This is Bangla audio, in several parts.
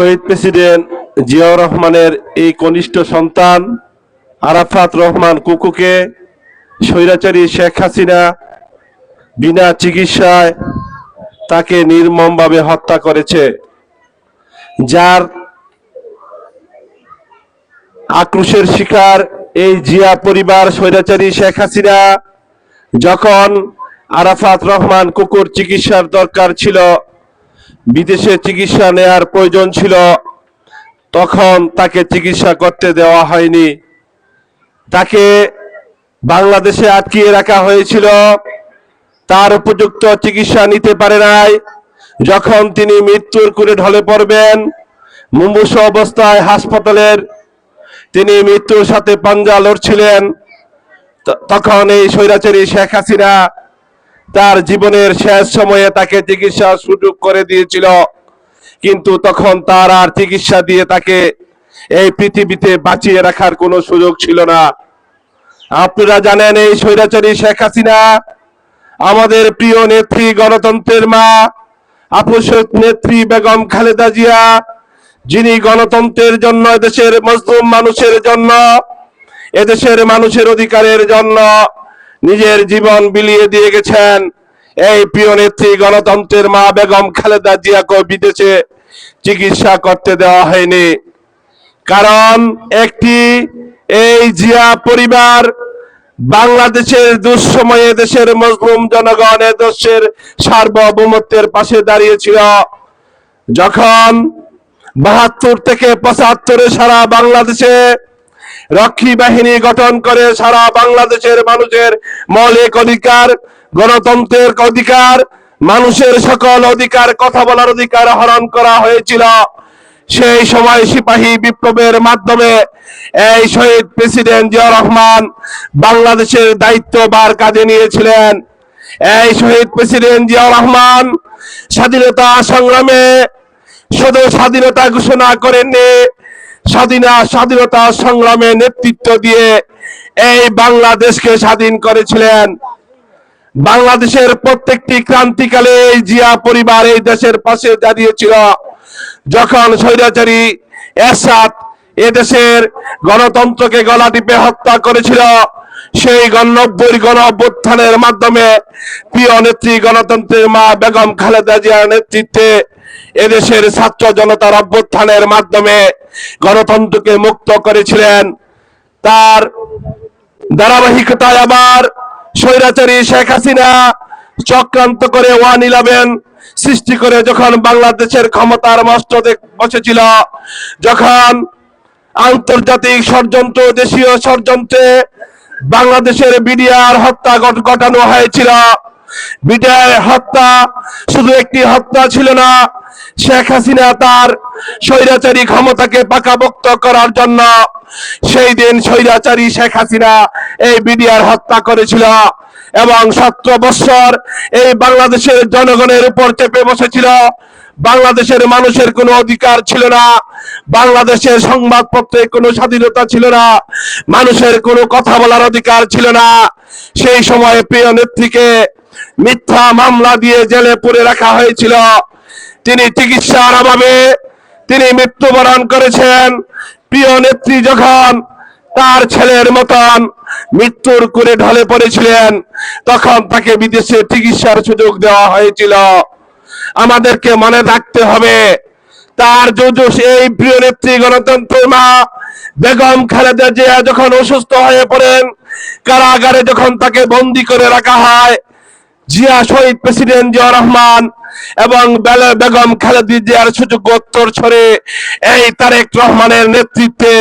শহীদ প্রেসিডেন্ট জিয়াউর রহমানের এই কনিষ্ঠ সন্তান আরাফাত রহমান কুকুকে স্বৈরাচারী শেখ হাসিনা বিনা চিকিৎসায় তাকে নির্মমভাবে হত্যা করেছে, যার আক্রোশের শিকার এই জিয়া পরিবার। স্বৈরাচারী শেখ হাসিনা যখন আরাফাত রহমান কুকুর চিকিৎসার দরকার ছিল, বিদেশে চিকিৎসা নেয়ার প্রয়োজন ছিল, তখন তাকে চিকিৎসা করতে দেওয়া হয়নি। তাকে বাংলাদেশে আটকিয়ে রাখা হয়েছিল, তার উপযুক্ত চিকিৎসা নিতে পারে নাই। যখন তিনি মৃত্যুর কোলে ঢলে পড়বেন, মুমূর্ষু অবস্থায় হাসপাতালের তিনি মৃত্যুর সাথে পাঞ্জা লড়ছিলেন, তখন এই স্বৈরাচারী শেখ হাসিনা তার জীবনের শেষ সময়ে তাকে চিকিৎসার সুযোগ করে দিয়েছিল, কিন্তু তখন তার আর চিকিৎসা দিয়ে তাকে এই পৃথিবীতে বাঁচিয়ে রাখার কোনো সুযোগ ছিল না। আপনারা জানেন, এই স্বৈরাচারী শেখ হাসিনা আমাদের প্রিয় নেত্রী, গণতন্ত্রের মা, আপসহীদ নেত্রী বেগম খালেদা জিয়া, যিনি গণতন্ত্রের জন্য, এদেশের মজলুম মানুষের জন্য, এদেশের মানুষের অধিকারের জন্য নিজের জীবন বিলিয়ে দিয়ে গেছেন। এই প্রিয় নেত্রী গণতন্ত্রের মা বেগম খালেদা জিয়াকে বিদেশে চিকিৎসা করতে দেওয়া হয়নি, কারণ এই জিয়া পরিবার বাংলাদেশের দুঃসময়ে দেশের মজলুম জনগণ, দেশের সার্বভৌমত্বের পাশে দাঁড়িয়েছিল। যখন ৭২ থেকে ৭৫ সারা বাংলাদেশে রক্ষী বাহিনী গঠন করে সারা বাংলাদেশের মানুষের মৌলিক অধিকার, গণতন্ত্রের অধিকার, মানুষের সকল অধিকার, কথা বলার অধিকার হরণ করা হয়েছিল, সেই সময় সিপাহী বিপ্লবের মাধ্যমে এই শহীদ প্রেসিডেন্ট জিয়াউর রহমান বাংলাদেশের দায়িত্বভার কাঁধে নিয়েছিলেন। এই শহীদ প্রেসিডেন্ট জিয়াউর রহমান স্বাধীনতা সংগ্রামে শুধু স্বাধীনতা ঘোষণা করেননি, স্বাধীনতা সংগ্রামে নেতৃত্ব দিয়ে এই বাংলাদেশকে স্বাধীন করেছিলেন। বাংলাদেশের প্রত্যেকটি ক্রান্তিকালে এই জিয়া পরিবার এই দেশের পাশে দাঁড়িয়েছিল। যখন স্বৈরাচারী এরশাদ এদেশের গণতন্ত্রকে গলা টিপে হত্যা করেছিল, সেই ৯০ গণ অভ্যুত্থানের মাধ্যমে প্রিয় নেত্রী গণতন্ত্রের মা বেগম খালেদা জিয়ার নেতৃত্বে এদেশের ছাত্র জনতার অভ্যুত্থানের মাধ্যমে গণতন্ত্রকে মুক্ত করেছিলেন। তার ধারাবাহিকতায় আবার স্বৈরাচারী শেখ হাসিনা চক্রান্ত করে 1-11 সৃষ্টি করে যখন বাংলাদেশের ক্ষমতার মস্তকে বসেছিল, যখন আন্তর্জাতিক ষড়যন্ত্র, দেশীয় ষড়যন্ত্রে বাংলাদেশের বিডিআর হত্যা ঘটানো হয়েছিল। বিডিআর হত্যা শুধু একটি হত্যা ছিল না, শেখ হাসিনা তার স্বৈরাচারী ক্ষমতাকে পাকাপোক্ত করার জন্য সেই দিন স্বৈরাচারী শেখ হাসিনা এই বিডিআর হত্যা করেছিল এবং 17 বছর এই বাংলাদেশের জনগণের উপর চেপে বসেছিল। বাংলাদেশের মানুষের কোনো অধিকার ছিল না, বাংলাদেশের সংবাদপত্রে কোনো স্বাধীনতা ছিল না, মানুষের কোনো কথা বলার অধিকার ছিল না। সেই সময়ে প্রিয় নেত্রীকে মিথ্যা মামলা দিয়ে জেলে পুরে রাখা হয়েছিল। তিনি চিকিৎসার অভাবে তিনি মৃত্যুবরণ করেছেন। প্রিয় নেত্রী যখন তার ছেলের মতন মৃত্যুর কোলে ঢলে পড়েছিলেন, তখন তাকে বিদেশে চিকিৎসার সুযোগ দেওয়া হয়েছিল। আমাদেরকে মনে রাখতে হবে, তার এই প্রিয় নেত্রী গণতন্ত্রের মা বেগম খালেদা জিয়া যখন অসুস্থ হয়ে পড়েন, কারাগারে যখন তাকে বন্দী করে রাখা হয়, শহীদ প্রেসিডেন্ট জিয়াউর রহমান এবং বেগম খালেদা জিয়ার সুযোগ্য উত্তরসূরি এই তারেক রহমানের নেতৃত্বে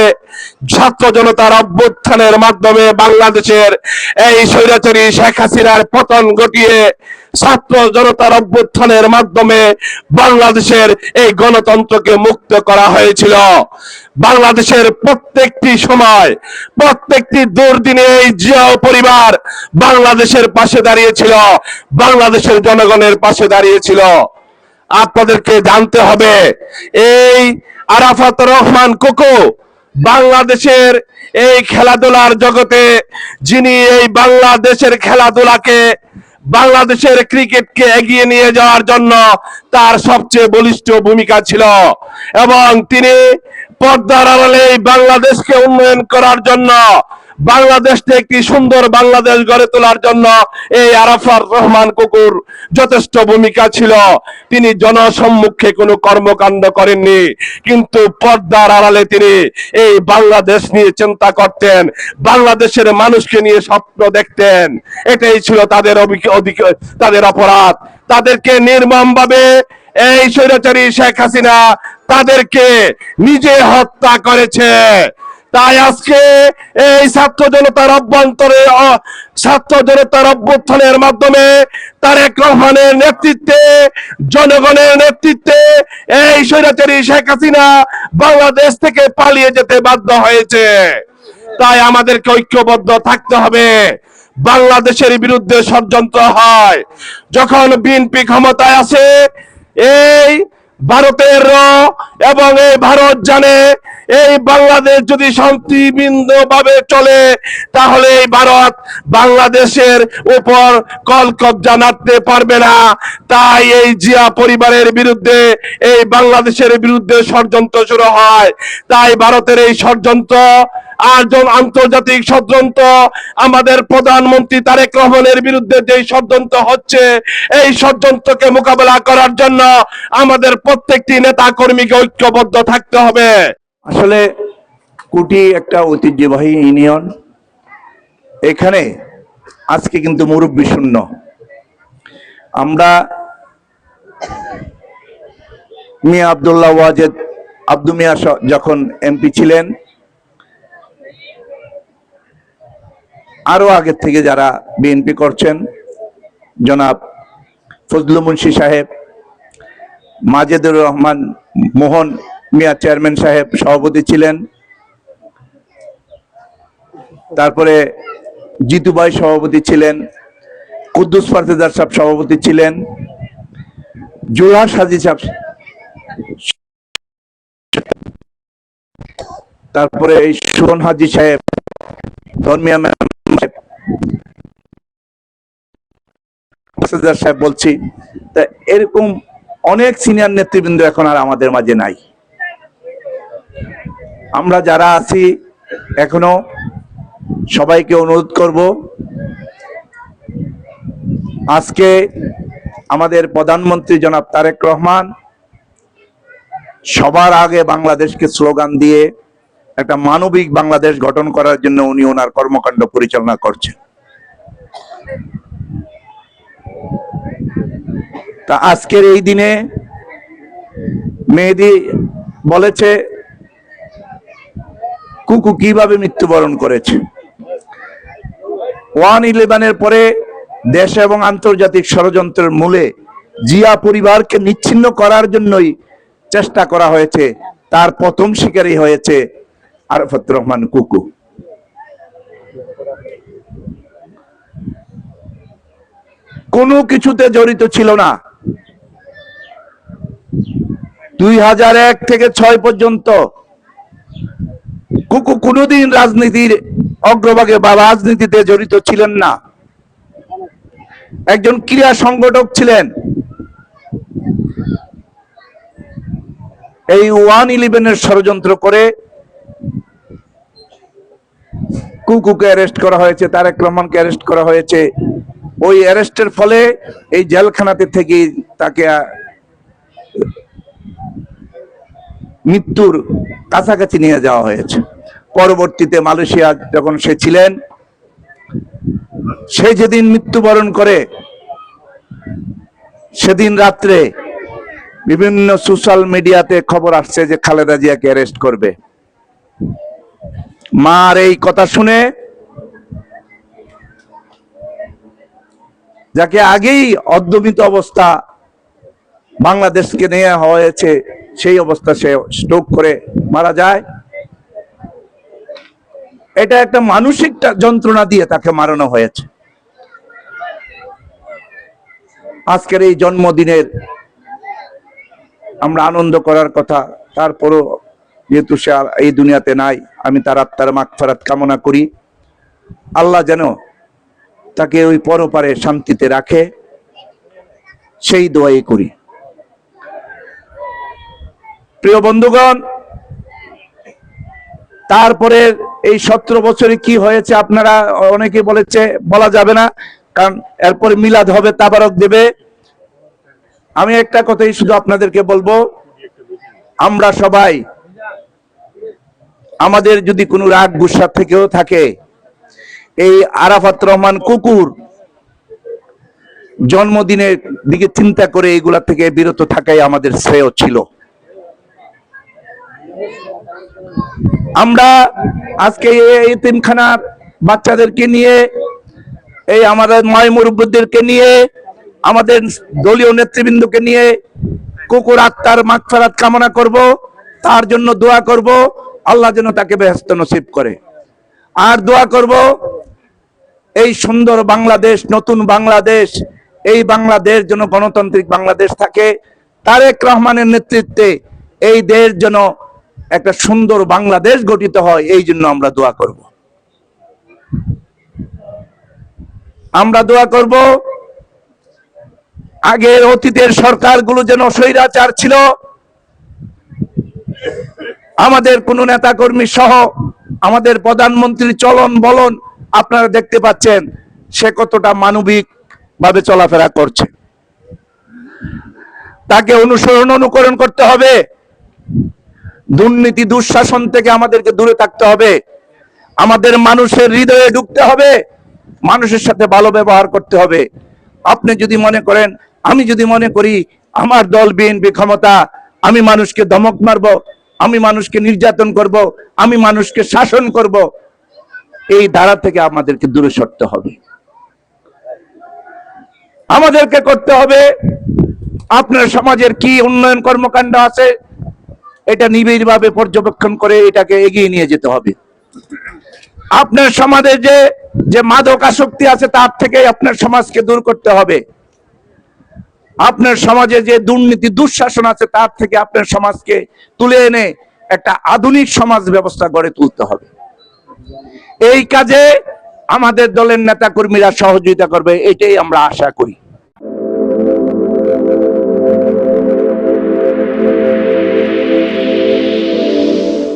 ছাত্র জনতার অভ্যুত্থানের মাধ্যমে বাংলাদেশের এই স্বৈরাচারী শেখ হাসিনার পতন ঘটিয়ে ছাত্র জনতার অভ্যুত্থানের মাধ্যমে বাংলাদেশের এই গণতন্ত্রকে মুক্ত করা হয়েছিল। বাংলাদেশের প্রত্যেকটি সময়, প্রত্যেকটি দুর্দিনে এই জিয়া পরিবার বাংলাদেশের পাশে দাঁড়িয়েছিল, বাংলাদেশের জনগণের পাশে দাঁড়িয়েছিল। আপনাদেরকে জানতে হবে, এই আরাফাত রহমান কুকু বাংলাদেশের এই খেলাধুলার জগতে, যিনি এই বাংলাদেশের খেলাধুলাকে বাংলাদেশের ক্রিকেটকে এগিয়ে নিয়ে যাওয়ার জন্য তার সবচেয়ে বলিষ্ঠ ভূমিকা ছিল এবং তিনি পর্দার আড়ালে বাংলাদেশকে উন্নয়ন করার জন্য, বাংলাদেশকে একটি সুন্দর বাংলাদেশ গড়ে তোলার জন্য এই আরাফাত রহমান কুকুর যথেষ্ট ভূমিকা ছিল। তিনি জনসম্মুখে কোনো কর্মকাণ্ড করেননি, কিন্তু পর্দার আড়ালে তিনি এই বাংলাদেশ নিয়ে চিন্তা করতেন, বাংলাদেশের মানুষকে নিয়ে স্বপ্ন দেখতেন। এটাই ছিল তাদের তাদের অপরাধ। তাদেরকে নির্মমভাবে এই স্বৈরাচারী শেখ হাসিনা তাদেরকে নিজে হত্যা করেছে। তাই আজকে এই ছাত্র জনতার অভ্যুত্থানের মাধ্যমে তারেক রহমানের নেতৃত্বে, জনগণের নেতৃত্বে এই স্বৈরাচারী শেখ হাসিনা বাংলাদেশ থেকে পালিয়ে যেতে বাধ্য হয়েছে। তাই আমাদেরকে ঐক্যবদ্ধ থাকতে হবে। বাংলাদেশের বিরুদ্ধে ষড়যন্ত্র হয় যখন বিএনপি ক্ষমতায় আসে, এই ভারতের এবং এই ভারত জানে এই বাংলাদেশ যদি শান্তিপূর্ণ ভাবে চলে তাহলে এই ভারত বাংলাদেশের উপর কল কবজা নাড়তে পারবে না। তাই এই জিয়া পরিবারের বিরুদ্ধে, এই বাংলাদেশের বিরুদ্ধে ষড়যন্ত্র শুরু হয়। তাই ভারতের এই ষড়যন্ত্র আন্তর্জাতিক ষড়যন্ত্র, আমাদের প্রধানমন্ত্রী তারেক রহমানের বিরুদ্ধে যে ষড়যন্ত্র হচ্ছে, এই ষড়যন্ত্রকে মোকাবেলা করার জন্য আমাদের প্রত্যেকটি নেতা কর্মীকে ঐক্যবদ্ধ থাকতে হবে। আসলে কুটি একটা ঐতিহ্যবাহী ইউনিয়ন, এখানে আজকে কিন্তু মুরব্বী শূন্য। আমরা মিয়া আব্দুল্লাহ ওয়াজেদ আব্দু মিয়া যখন এমপি ছিলেন, আরো আগের থেকে যারা বিএনপি করছেন, জনাব ফজলুল মুন্সি সাহেব, মাজেদুর রহমান মোহন মিয়া চেয়ারম্যান সাহেব সভাপতি ছিলেন, তারপরে জিতু ভাই সভাপতি ছিলেন, কুদ্দুস ফারতেদার সাহেব সভাপতি ছিলেন, জুলহাস হাজি সাহেব, তারপরে এই সুরন হাজি সাহেব, ধর্মিয়া সাহেব বলছি। তা এরকম অনেক সিনিয়র নেতৃবৃন্দ এখন আর আমাদের মাঝে নাই। আমরা যারা আছি এখনো সবাইকে অনুরোধ করব, আজকে আমাদের প্রধানমন্ত্রী জনাব তারেক রহমান সবার আগে বাংলাদেশকে স্লোগান দিয়ে একটা মানবিক বাংলাদেশ গঠন করার জন্য উনি ওনার কর্মকাণ্ড পরিচালনা করছেন। তা আজকের এই দিনে মেহেদী বলেছে কুকু কিভাবে মৃত্যুবরণ করেছে। 1/11 পরে দেশ এবং আন্তর্জাতিক ষড়যন্ত্রের মূলে জিয়া পরিবারকে নিচ্ছিন্ন করার জন্যই চেষ্টা করা হয়েছে। তার প্রথম শিকারী হয়েছে আরাফাত রহমান কুকু। কোনো কিছুতে জড়িত ছিল না। 2001 থেকে 6 পর্যন্ত কুকু কোনোদিন রাজনীতির অগ্রভাগে বা রাজনীতিতে জড়িত ছিলেন না। একজন ক্রীড়া সংগঠক ছিলেন। এই 1/11 ষড়যন্ত্র করে কুকুকে অ্যারেস্ট করা হয়েছে, তারেক রহমানকে অ্যারেস্ট করা হয়েছে। ওই অ্যারেস্টের ফলে এই জেলখানাতে থেকে তাকে মৃত্যুর কাছাকাছি নিয়ে যাওয়া হয়েছে। পরবর্তীতে মালয়েশিয়া যখন সে ছিলেন, সে যেদিন মৃত্যুবরণ করে সেদিন রাত্রে বিভিন্ন সোশ্যাল মিডিয়াতে খবর আসছে যে খালেদা জিয়াকে অ্যারেস্ট করবে। মার এই কথা শুনে, যাকে আগেই অর্ধমৃত অবস্থা বাংলাদেশকে নিয়ে হয়েছে, সেই অবস্থা সে স্ট্রোক করে মারা যায়। এটা একটা মানসিক যন্ত্রণা দিয়ে তাকে মারানো হয়েছে। আজকের এই জন্মদিনের আমরা আনন্দ করার কথা, তারপরও যেহেতু সে এই দুনিয়াতে নাই, আমি তার আত্মার মাগফিরাত কামনা করি। আল্লাহ যেন তাকে ওই পরপারে শান্তিতে রাখে, সেই দোয়াই করি। প্রিয় বন্ধুগণ, তারপরে এই 17 বছরে কি হয়েছে আপনারা অনেকে বলেছে, বলা যাবে না, কারণ এরপরে মিলাদ হবে, তাবারক দেবে। আমি একটা কথাই শুধু আপনাদেরকে বলবো, আমরা সবাই, আমাদের যদি কোনো রাগ গুসা থেকেও থাকে, এই আরাফাত রহমান কুকুর জন্মদিনের দিকে চিন্তা করে এগুলা থেকে বিরত থাকাই আমাদের শ্রেয় ছিল। আমরা আজকে এই এতিমখানার বাচ্চাদেরকে নিয়ে, এই আমাদের মায় মুরব্বীদেরকে নিয়ে, আমাদের দলীয় নেতৃবৃন্দকে নিয়ে কুকুর আত্মার মাগফিরাত কামনা করব, তার জন্য দোয়া করব, আল্লাহ যেন তাকে বেহেশত নসিব করে। আর দোয়া করব এই সুন্দর বাংলাদেশ, নতুন বাংলাদেশ, এই বাংলাদেশ যেন গণতান্ত্রিক বাংলাদেশ থাকে, তারেক রহমানের নেতৃত্বে এই দেশ যেন একটা সুন্দর বাংলাদেশ গঠিত হয়, এই জন্য আমরা দোয়া করব। আমরা দোয়া করব আগের অতীতের সরকারগুলো যেন স্বৈরাচার ছিল, আমাদের কোন নেতা কর্মী সহ আমাদের প্রধানমন্ত্রীর চলন বলন আপনারা দেখতে পাচ্ছেন, সে কতটা মানবিক ভাবে চলাফেরা করছে। তাকে অনুকরণ করতে হবে। দুর্নীতি দুঃশাসন থেকে আমাদেরকে দূরে থাকতে হবে। আমাদের মানুষের হৃদয়ে ঢুকতে হবে, মানুষের সাথে ভালো ব্যবহার করতে হবে। আপনি যদি মনে করেন, আমি যদি মনে করি আমার দল বিএনপি ক্ষমতা, আমি মানুষকে ধমক মারব, আমি মানুষকে নির্যাতন করব, আমি মানুষকে শাসন করব, এই ধারা থেকে আমাদেরকে দূরে সরতে হবে। আমাদেরকে করতে হবে, আপনার সমাজের কি উন্নয়ন কর্মকাণ্ড আছে এটা নিবিড়ভাবে পর্যবেক্ষণ করে এটাকে এগিয়ে নিয়ে যেতে হবে। আপনার সমাজে যে মাদক আসক্তি আছে তার থেকে আপনার সমাজকে দূর করতে হবে। আপনার সমাজে যে দুর্নীতি দুঃশাসন আছে তার থেকে আপনার সমাজকে তুলে এনে একটা আধুনিক সমাজ ব্যবস্থা গড়ে তুলতে হবে। এই কাজে আমাদের দলের নেতা কর্মীরা সহযোগিতা করবে, এটাই আমরা আশা করি।